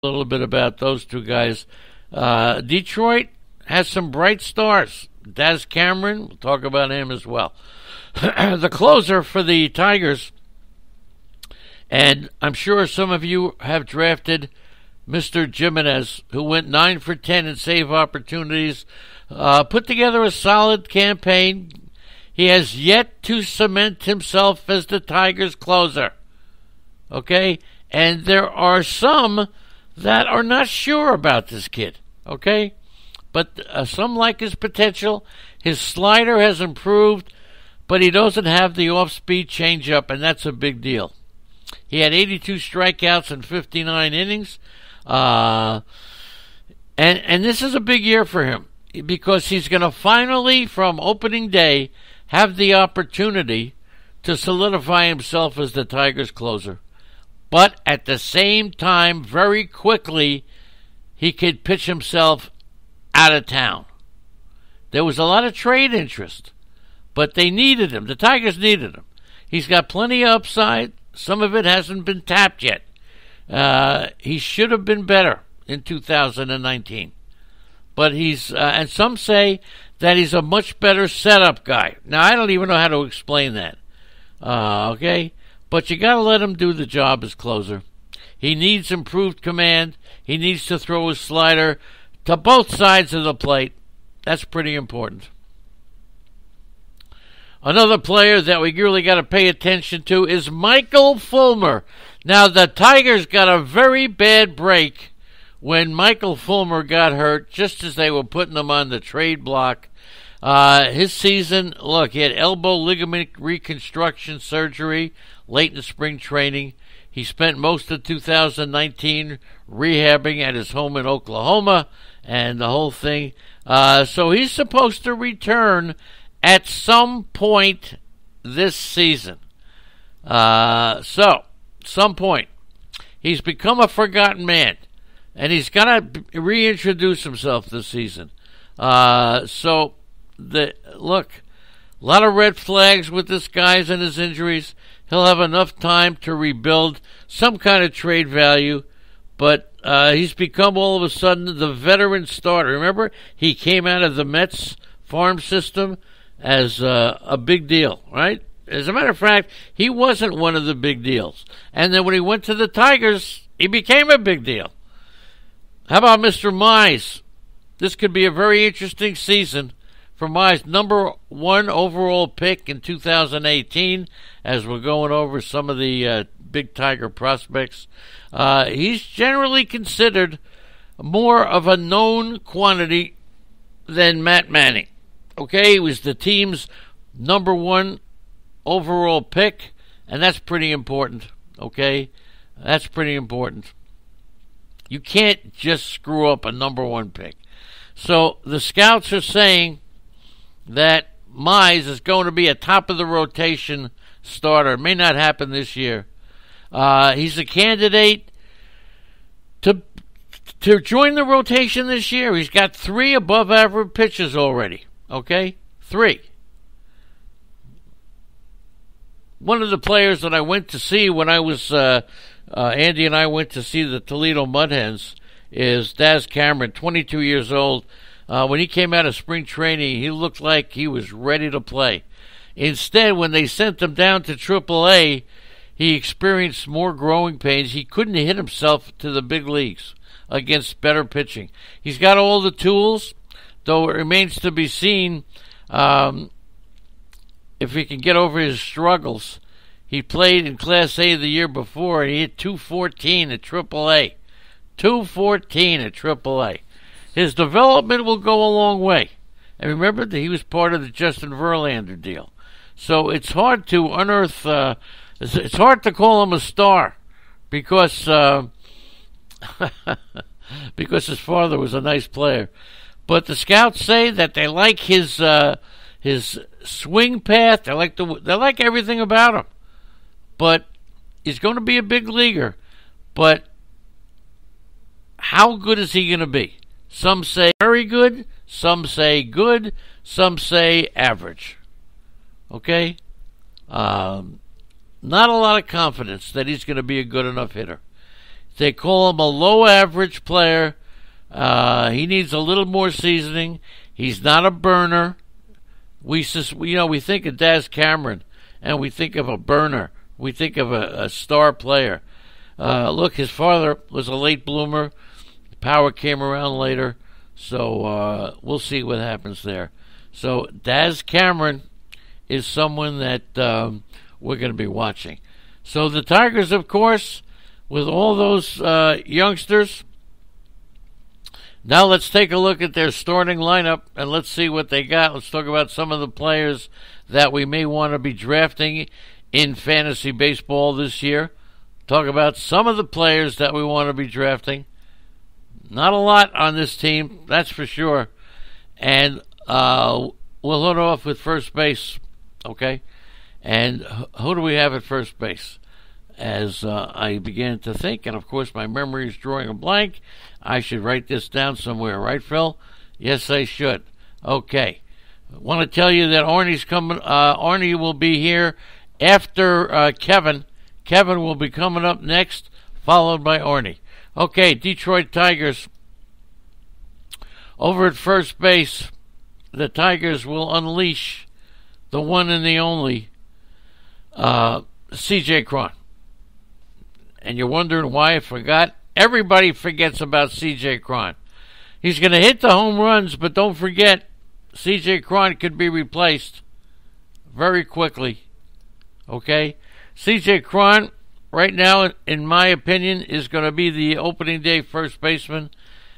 A little bit about those two guys. Detroit has some bright stars. Daz Cameron, we'll talk about him as well. The closer for the Tigers, and I'm sure some of you have drafted Mr. Jimenez, who went 9 for 10 in save opportunities, put together a solid campaign. He has yet to cement himself as the Tigers' closer. Okay? And there are some that are not sure about this kid. Okay? But some like his potential. His slider has improved, but he doesn't have the off-speed changeup, and that's a big deal. He had 82 strikeouts in 59 innings. And this is a big year for him because he's going to finally, from opening day, have the opportunity to solidify himself as the Tigers' closer. But at the same time, very quickly, he could pitch himself out of town. There was a lot of trade interest, but they needed him. The Tigers needed him. He's got plenty of upside. Some of it hasn't been tapped yet. He should have been better in 2019. But and some say that he's a much better setup guy. Now, I don't even know how to explain that. Okay? But you got to let him do the job as closer. He needs improved command. He needs to throw his slider to both sides of the plate. That's pretty important. Another player that we really got to pay attention to is Michael Fulmer. Now, the Tigers got a very bad break when Michael Fulmer got hurt, just as they were putting him on the trade block. His season, look, he had elbow ligament reconstruction surgery late in spring training. He spent most of 2019 rehabbing at his home in Oklahoma and the whole thing. So he's supposed to return at some point this season. Some point. He's become a forgotten man, and he's got to reintroduce himself this season. Look, a lot of red flags with this guy's and his injuries. He'll have enough time to rebuild some kind of trade value, but he's become all of a sudden the veteran starter. Remember, he came out of the Mets farm system as a big deal, right? As a matter of fact, he wasn't one of the big deals. And then when he went to the Tigers, he became a big deal. How about Mr. Mize? This could be a very interesting season for Mize. Number 1 overall pick in 2018, as we're going over some of the big Tiger prospects. He's generally considered more of a known quantity than Matt Manning. Okay, he was the team's number 1 overall pick, and that's pretty important. Okay, that's pretty important. You can't just screw up a number 1 pick. So the scouts are saying that Mize is going to be a top of the rotation starter. It may not happen this year. He's a candidate to join the rotation this year. He's got 3 above average pitches already. Okay? 3. One of the players that I went to see when I was, Andy and I went to see the Toledo Mud Hens is Daz Cameron, 22 years old. When he came out of spring training, he looked like he was ready to play. Instead, when they sent him down to AAA, he experienced more growing pains. He couldn't hit himself to the big leagues against better pitching. He's got all the tools, though it remains to be seen if he can get over his struggles. He played in Class A the year before, and he hit 214 at AAA. 214 at AAA. His development will go a long way. And remember that he was part of the Justin Verlander deal. So it's hard to unearth, it's hard to call him a star because because his father was a nice player. But the scouts say that they like his swing path. They like everything about him. But he's going to be a big leaguer. But how good is he going to be? Some say very good. Some say good. Some say average. Okay? Not a lot of confidence that he's going to be a good enough hitter. They call him a low-average player. He needs a little more seasoning. He's not a burner. We think of Daz Cameron, and we think of a burner. We think of a star player. Look, his father was a late bloomer. Power came around later, so we'll see what happens there. So Daz Cameron is someone that we're going to be watching. So the Tigers, of course, with all those youngsters. Now let's take a look at their starting lineup, and let's see what they got. Let's talk about some of the players that we may want to be drafting in fantasy baseball this year. Talk about some of the players that we want to be drafting. Not a lot on this team, that's for sure. And we'll load off with first base, okay? And who do we have at first base? As I began to think, and of course my memory is drawing a blank, I should write this down somewhere, right, Phil? Yes, I should. Okay. I want to tell you that Arnie's coming. Arnie will be here after Kevin. Kevin will be coming up next, followed by Arnie. Okay, Detroit Tigers. Over at first base, the Tigers will unleash the one and the only C.J. Cron. And you're wondering why I forgot? Everybody forgets about C.J. Cron. He's going to hit the home runs, but don't forget, C.J. Cron could be replaced very quickly. Okay? C.J. Cron, right now, in my opinion, is going to be the opening day first baseman.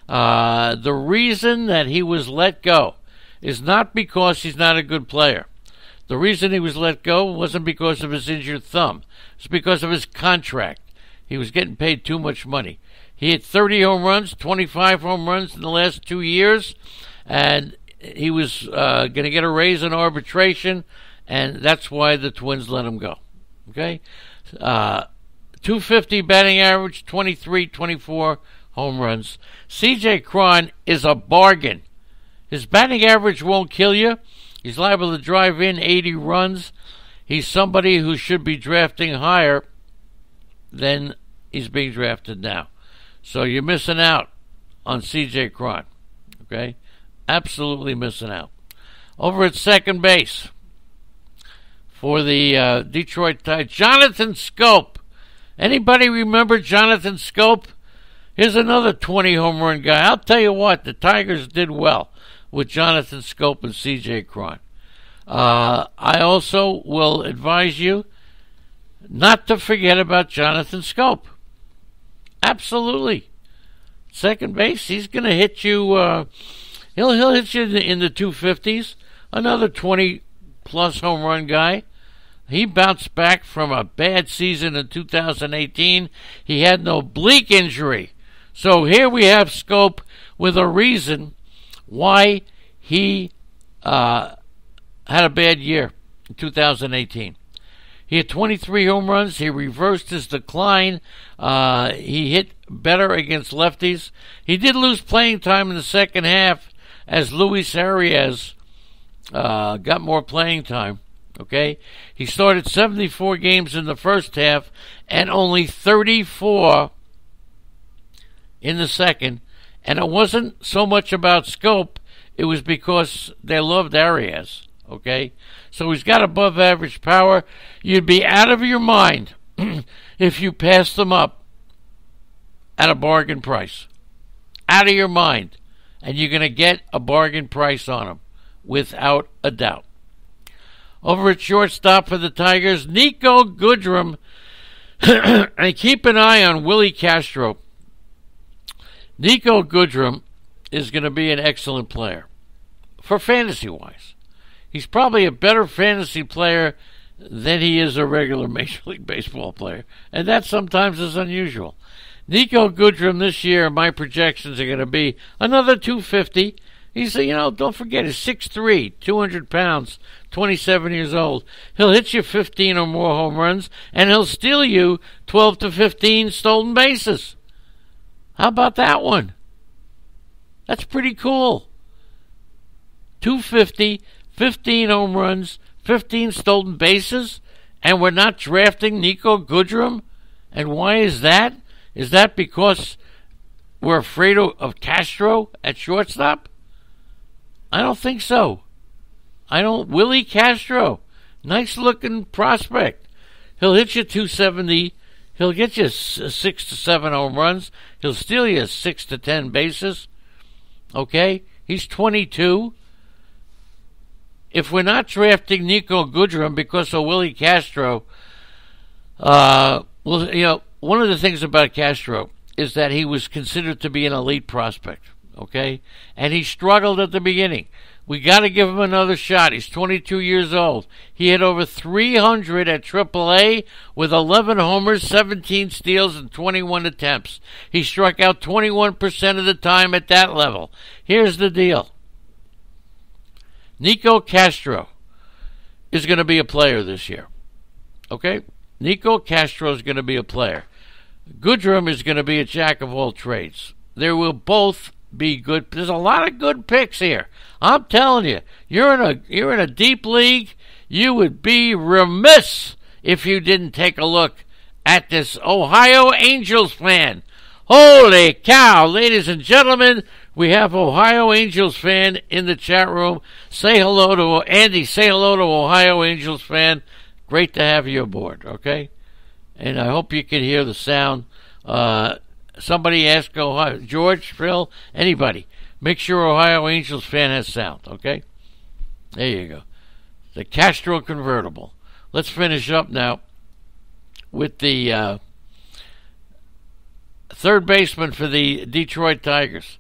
The reason that he was let go is not because he's not a good player. The reason he was let go wasn't because of his injured thumb. It's because of his contract. He was getting paid too much money. He hit 30 home runs, 25 home runs in the last 2 years, and he was going to get a raise in arbitration, and that's why the Twins let him go. Okay? 250 batting average, 23, 24 home runs. C.J. Cron is a bargain. His batting average won't kill you. He's liable to drive in 80 runs. He's somebody who should be drafting higher than he's being drafted now. So you're missing out on C.J. Cron. Okay? Absolutely missing out. Over at second base for the Detroit Tigers, Jonathan Scope. Anybody remember Jonathan Scope? Here's another 20 home run guy. I'll tell you what, the Tigers did well with Jonathan Scope and C.J. Cron. I also will advise you not to forget about Jonathan Scope. Absolutely. Second base, he's going to hit you, he'll hit you in the 250s. Another 20-plus home run guy. He bounced back from a bad season in 2018. He had an oblique injury. So here we have Scope with a reason why he had a bad year in 2018. He had 23 home runs. He reversed his decline. He hit better against lefties. He did lose playing time in the second half as Luis Arias got more playing time. Okay? He started 74 games in the first half and only 34 in the second. And it wasn't so much about Scope. It was because they loved Arias. Okay? So he's got above average power. You'd be out of your mind if you passed them up at a bargain price. Out of your mind. And you're going to get a bargain price on him, without a doubt. Over at shortstop for the Tigers, Nico Goodrum. And keep an eye on Willie Castro. Nico Goodrum is going to be an excellent player, for fantasy-wise. He's probably a better fantasy player than he is a regular Major League Baseball player. And that sometimes is unusual. Nico Goodrum this year, my projections are going to be another 250. He's, don't forget, he's 6'3", 200 pounds, 27 years old. He'll hit you 15 or more home runs, and he'll steal you 12 to 15 stolen bases. How about that one? That's pretty cool. 250, 15 home runs, 15 stolen bases, and we're not drafting Nico Goodrum? And why is that? Is that because we're afraid of Castro at shortstop? I don't think so. Willie Castro, nice looking prospect. He'll hit you 270. He'll get you 6 to 7 home runs. He'll steal you 6 to 10 bases. Okay? He's 22. If we're not drafting Nico Goodrum because of Willie Castro, well, one of the things about Castro is that he was considered to be an elite prospect, okay? And he struggled at the beginning. We got to give him another shot. He's 22 years old. He hit over 300 at AAA with 11 homers, 17 steals, and 21 attempts. He struck out 21% of the time at that level. Here's the deal. Nico Castro is going to be a player this year, okay? Nico Castro is going to be a player. Goodrum is going to be a jack of all trades. They will both be good. There's a lot of good picks here. I'm telling you, you're in a deep league. You would be remiss if you didn't take a look at this Ohio Angels fan. Holy cow, ladies and gentlemen, we have Ohio Angels fan in the chat room. Say hello to Andy. Say hello to Ohio Angels fan. Great to have you aboard, okay? And I hope you can hear the sound. Somebody ask Ohio, George, Phil, anybody. Make sure Ohio Angels fan has sound, okay? There you go. The Castro convertible. Let's finish up now with the third baseman for the Detroit Tigers.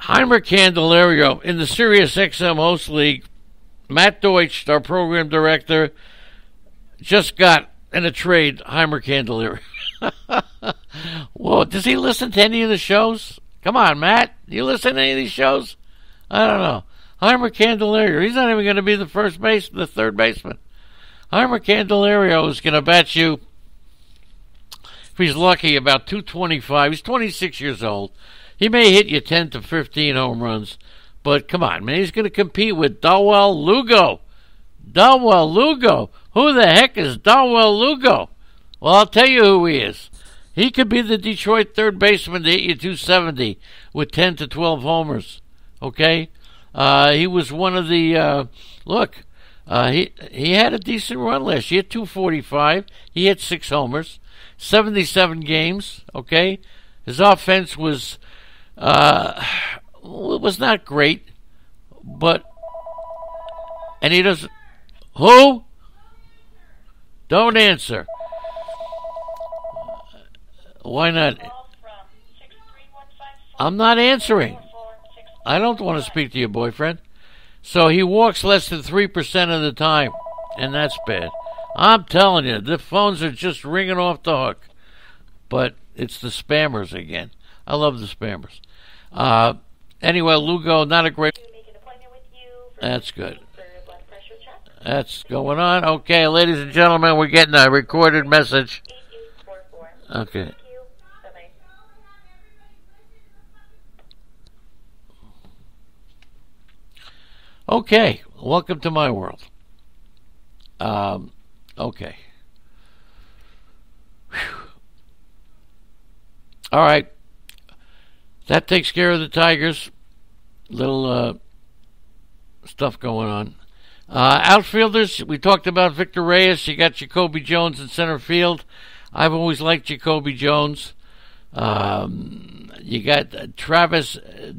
Heimer Candelario in the Sirius XM Host League. Matt Deutsch, our program director, just got in a trade Heimer Candelario. Whoa, does he listen to any of the shows? Come on, Matt. Do you listen to any of these shows? I don't know. Heimer Candelario, he's not even going to be the third baseman. Heimer Candelario is going to bat you, if he's lucky, about 225. He's 26 years old. He may hit you 10 to 15 home runs, but come on, man. He's going to compete with Dawel Lugo. Dawel Lugo. Who the heck is Dawel Lugo? Well, I'll tell you who he is. He could be the Detroit third baseman to hit you 270 with 10 to 12 homers. Okay? He was one of the, he had a decent run last year, 245. He hit 6 homers, 77 games, okay? His offense was not great, but, and he doesn't, who? Don't answer. Why not? I'm not answering. I don't want to speak to your boyfriend. So he walks less than 3% of the time, and that's bad. I'm telling you, the phones are just ringing off the hook. But it's the spammers again. I love the spammers. Anyway, Lugo, not a great... That's good. That's going on. Okay, ladies and gentlemen, we're getting a recorded message. Okay. Okay, welcome to my world. Okay. Whew. All right. That takes care of the Tigers. Little stuff going on. Outfielders, we talked about Victor Reyes. You got Jacoby Jones in center field. I've always liked Jacoby Jones. You got Travis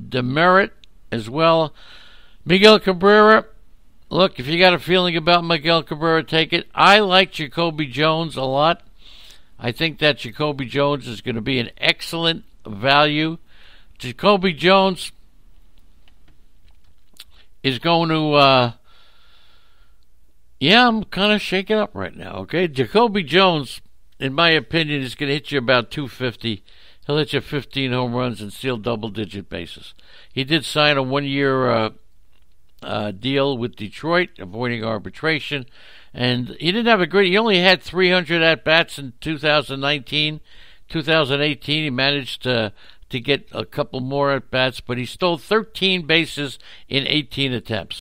Demerit as well. Miguel Cabrera, look, if you got a feeling about Miguel Cabrera, take it. I like Jacoby Jones a lot. I think that Jacoby Jones is going to be an excellent value. Jacoby Jones is going to, I'm kind of shaken up right now, okay? Jacoby Jones, in my opinion, is going to hit you about 250. He'll hit you 15 home runs and steal double-digit bases. He did sign a one-year deal with Detroit, avoiding arbitration, and he didn't have he only had 300 at-bats in 2019. 2018, he managed to get a couple more at-bats, but he stole 13 bases in 18 attempts.